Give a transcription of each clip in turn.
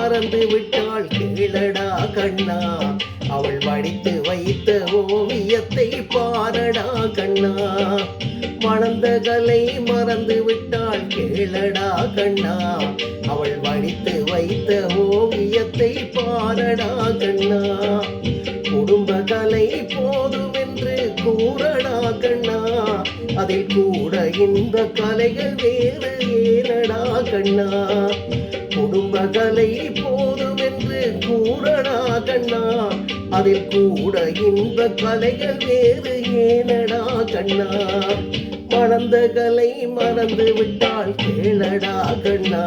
மறந்து விட்டாள் கேளடா கண்ணா, அவள் வடித்து வைத்த ஓவியத்தை பாரடா கண்ணா. வளர்ந்த கலை மறந்து விட்டாள் கேளடா கண்ணா, அவள் வடித்து வைத்த ஓவியத்தை பாரடா கண்ணா. குடும்ப கலை போதுமென்று கூறடா கண்ணா, அதில் கூட இந்த கலைகள் வேறு ஏனடா கண்ணா. குடும்ப கலை போதுமென்று கூறடா கண்ணா, அதில் கூட இந்த கலைகள் வேறு ஏனடா கண்ணா. மறந்த கலை மறந்து விட்டாள் கேளடா கண்ணா,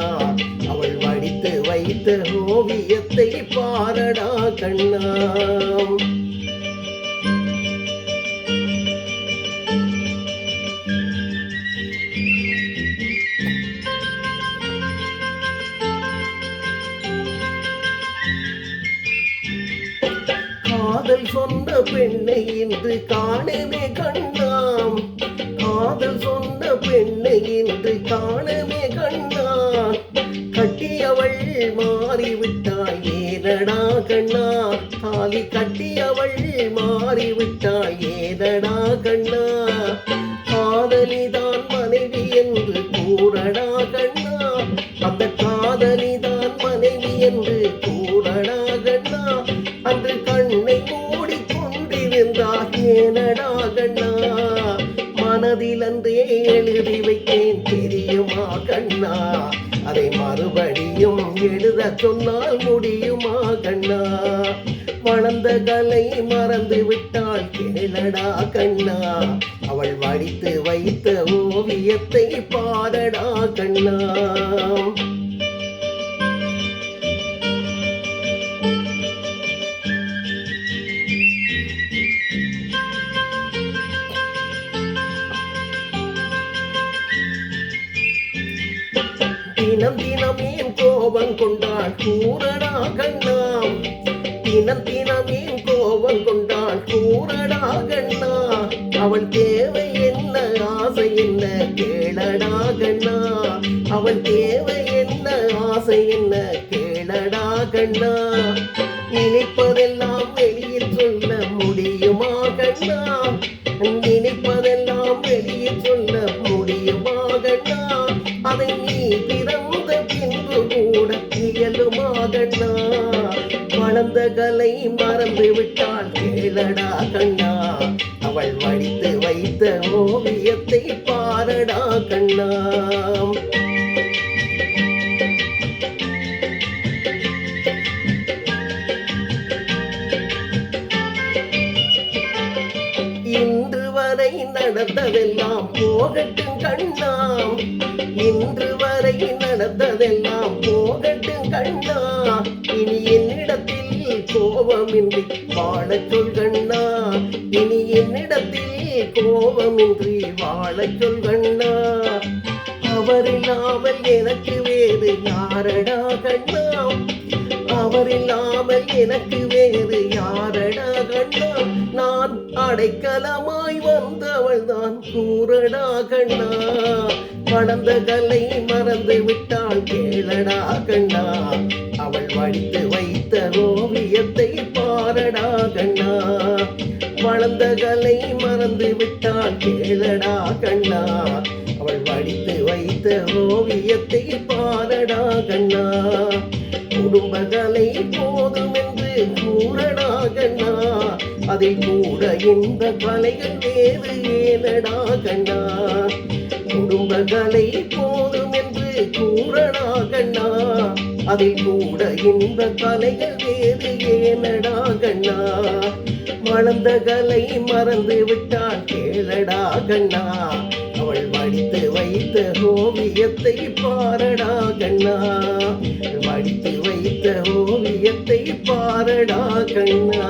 அவள் வடித்து வைத்த ஓவியத்தை பாரடா கண்ணா. காதல் சொன்ன பெண்ணை இன்று காணவே கண்ணாம், காதல் சொன்ன பெண்ணை இன்று காணவே கண்ணாம். கட்டியவள் மாறிவிட்டாய் ஏனடா கண்ணா, தாலி கட்டியவள் மாறிவிட்டாய் ஏனடா கண்ணா. காதலிதான் மனைவி என்று கூறடா கண்ணா, அந்த காதலிதான் மனைவி என்று கூறடா கண்ணா. அன்று கண்ணை மூடிக்கொண்டிருந்தார் ஏனடா கண்ணா, மனதில் அன்றே எழுதி வைத்தேன் தெரியுமா கண்ணா. அதை மறுபடியும் எழுத சொன்னால் முடியுமா கண்ணா. வளர்ந்த கலை மறந்து விட்டாள் கேளடா கண்ணா, அவள் வடித்து வைத்த ஓவியத்தை பாரடா கண்ணா. தினம் தினம் ஏன் கோபம் கொண்டாள் கூறடா கண்ணா, தினம் தினம் ஏன் கோபம் கொண்டாள் கூறடா கண்ணா. அவள் தேவை என்ன ஆசை என்ன கேளடா கண்ணா, அவள் தேவை என்ன ஆசை என்ன கேளடா கண்ணா. நினைப்பதெல்லாம் வெளியில் சொல்ல முடியுமா கண்ணா, நினைப்பதெல்லாம் வெளியில் சொல்ல முடியுமா கண்ணா. அதை நீ பிறந்த பின்பு கூட இயலுமா கண்ணா. வளர்ந்த கலை மறந்து விட்டாள் கேளடா கண்ணா, அவள் வடித்து வைத்த ஓவியத்தை பாரடா கண்ணா. இன்று வரை நடந்ததெல்லாம் போகட்டும் கண்ணா, இன்று வரை நடந்ததெல்லாம் போகட்டும் கண்ணா. இனி என்னிடத்தில் கோபமின்றி வாழச் சொல் கண்ணா, இனி என்னிடத்தில் கோபமின்றி வாழச் சொல் கண்ணா. அவரில்லாமல் எனக்கு வேறு யாரடா கண்ணா, அவரில்லாமல் எனக்கு வேறு யாரடா கண்ணா. நான் அடைக்கலமாய் வந்தவள் தான் கூறடா கண்ணா. வளர்ந்த கலை மறந்து விட்டாள் கேளடா கண்ணா, அவள் வடித்து வைத்த ஓவியத்தை பாரடா கண்ணா. வளர்ந்த கலை மறந்து விட்டாள் கேளடா கண்ணா, அவள் வடித்து வைத்த ஓவியத்தை பாரடா கண்ணா. குடும்ப கலை போதுமென்று கூறடா கண்ணா, அதில் கூட இந்த கலைகள் வேறு ஏனடா கண்ணா. குடும்ப கலை போதுமென்று கூறடா கண்ணா, அதில் கூட இந்த கலைகள் வேறு ஏனடா கண்ணா. வளர்ந்த கலை மறந்து விட்டாள் கேளடா கண்ணா, அவள் வடித்து வைத்த ஓவியத்தை பாரடா கண்ணா, வடித்து வைத்த ஓவியத்தை பாரடா கண்ணா.